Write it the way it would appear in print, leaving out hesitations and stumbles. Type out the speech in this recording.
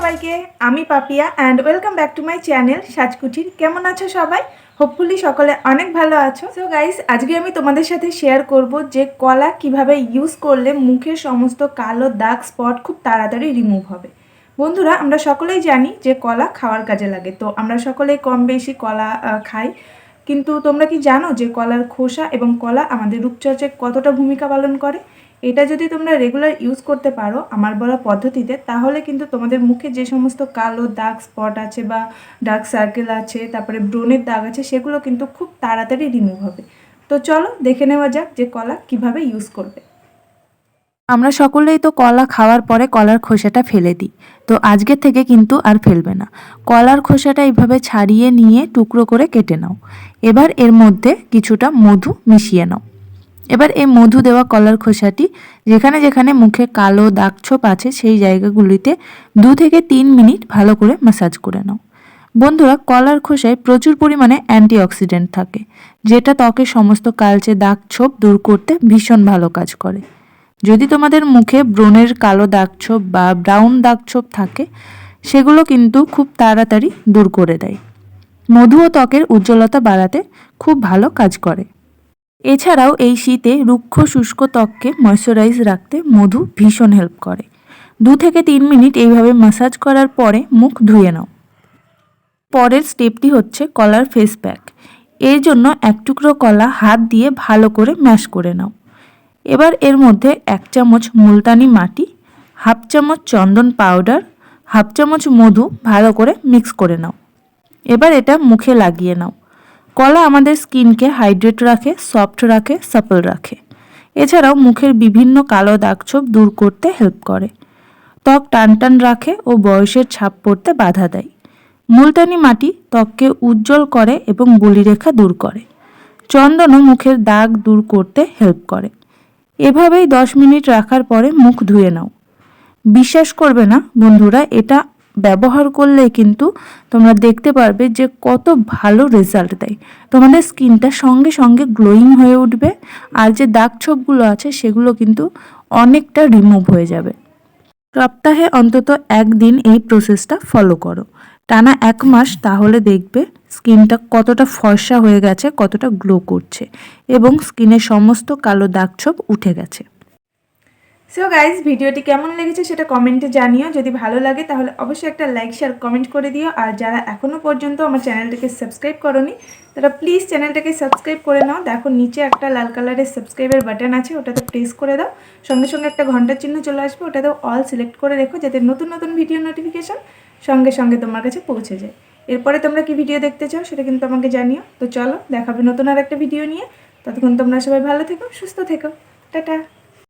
সবাইকে, আমি Papiya and welcome back to my channel সাজকুঠির। কেমন আছো সবাই? হোপফুলি সকলে অনেক ভালো আছো। সো গাইস, আজকে আমি তোমাদের সাথে শেয়ার করব যে কলা কিভাবে ইউজ করলে মুখের সমস্ত কালো দাগ স্পট খুব তাড়াতাড়ি রিমুভ হবে। বন্ধুরা, আমরা সকলেই জানি যে কলা খাওয়ার কাজে লাগে, তো আমরা সকলেই কম বেশি কলা খাই। কিন্তু তোমরা কি জানো যে কলার খোসা এবং কলা আমাদের রূপচর্চায় কতটা ভূমিকা পালন করে? এটা যদি তোমরা রেগুলার ইউজ করতে পারো আমার বলা পদ্ধতিতে, তাহলে কিন্তু তোমাদের মুখে যে সমস্ত কালো দাগ স্পট আছে বা ডার্ক সার্কেল আছে, তারপরে ব্রণের দাগ আছে, সেগুলো কিন্তু খুব তাড়াতাড়ি রিমুভ হবে। তো চলো দেখে নেওয়া যাক যে কলা কিভাবে ইউজ করবে। আমরা সকলেই তো কলা খাওয়ার পরে কলার খোসাটা ফেলে দিই, তো আজকের থেকে কিন্তু আর ফেলবে না। কলার খোসাটা এইভাবে ছাড়িয়ে নিয়ে টুকরো করে কেটে নাও। এবার এর মধ্যে কিছুটা মধু মিশিয়ে নাও। এবার এই মধু দেওয়া কলার খোসাটি যেখানে যেখানে মুখে কালো দাগছোপ আছে সেই জায়গাগুলিতে 2 থেকে 3 মিনিট ভালো করে ম্যাসাজ করে নাও। বন্ধুরা, কলার খোসায় প্রচুর পরিমাণে অ্যান্টিঅক্সিডেন্ট থাকে, যেটা ত্বকের সমস্ত কালচে দাগছোপ দূর করতে ভীষণ ভালো কাজ করে। যদি তোমাদের মুখে ব্রণের কালো দাগছোপ বা ব্রাউন দাগছোপ থাকে, সেগুলো কিন্তু খুব তাড়াতাড়ি দূর করে দেয়। মধুও ত্বকের উজ্জ্বলতা বাড়াতে খুব ভালো কাজ করে। এছাড়াও এই শীতে রুক্ষ শুষ্ক ত্বককে ময়শ্চারাইজ রাখতে মধু ভীষণ হেল্প করে। 2 থেকে 3 মিনিট এইভাবে ম্যাসাজ করার পরে মুখ ধুয়ে নাও। পরের স্টেপটি হচ্ছে কলার ফেস প্যাক। এর জন্য এক টুকরো কলা হাত দিয়ে ভালো করে ম্যাশ করে নাও। এবার এর মধ্যে 1 চামচ মুলতানি মাটি, হাফ চামচ চন্দন পাউডার, হাফ চামচ মধু ভালো করে মিক্স করে নাও। এবার এটা মুখে লাগিয়ে নাও। কলা আমাদের স্কিনকে হাইড্রেট রাখে, সফট রাখে, সাপল রাখে। এছাড়াও মুখের বিভিন্ন কালো দাগছোপ দূর করতে হেল্প করে। ত্বক টানটান রাখে ও বয়সের ছাপ পড়তে বাধা দেয়। মুলতানি মাটি ত্বককে উজ্জ্বল করে এবং বলিরেখা দূর করে। চন্দনও মুখের দাগ দূর করতে হেল্প করে। এভাবেই 10 মিনিট রাখার পরে মুখ ধুয়ে নাও। বিশ্বাস করবে না বন্ধুরা, এটা ব্যবহার করলে কিন্তু তোমরা দেখতে পারবে যে কত ভালো রেজাল্ট দেয়। তোমাদের স্কিনটা সঙ্গে সঙ্গে গ্লোয়িং হয়ে উঠবে, আর যে দাগ ছোপগুলো আছে সেগুলো কিন্তু অনেকটা রিমুভ হয়ে যাবে। সপ্তাহে অন্তত 1 দিন এই প্রসেসটা ফলো করো, টানা 1 মাস, তাহলে দেখবে স্কিনটা কতটা ফর্সা হয়ে গেছে, কতটা গ্লো করছে এবং স্কিনের সমস্ত কালো দাগছোপ উঠে গেছে। সো গাইজ, ভিডিওটি কেমন লেগেছে সেটা কমেন্টে জানিও। যদি ভালো লাগে তাহলে অবশ্যই একটা লাইক শেয়ার কমেন্ট করে দিও। আর যারা এখনও পর্যন্ত আমার চ্যানেলটাকে সাবস্ক্রাইব করোনি, তারা প্লিজ চ্যানেলটাকে সাবস্ক্রাইব করে নাও। দেখো নিচে একটা লাল কালারের সাবস্ক্রাইবের বাটন আছে, ওটাতে প্রেস করে দাও। সঙ্গে সঙ্গে একটা ঘন্টার চিহ্ন চলে আসবে, ওটাতে অল সিলেক্ট করে রেখো, যাতে নতুন নতুন ভিডিও নোটিফিকেশান সঙ্গে সঙ্গে তোমার কাছে পৌঁছে যায়। এরপরে তোমরা কি ভিডিও দেখতে চাও সেটা কিন্তু আমাকে জানিও। তো চলো, দেখাবে নতুন আর একটা ভিডিও নিয়ে। ততক্ষণ তোমরা সবাই ভালো থেকো, সুস্থ থেকো। টাটা।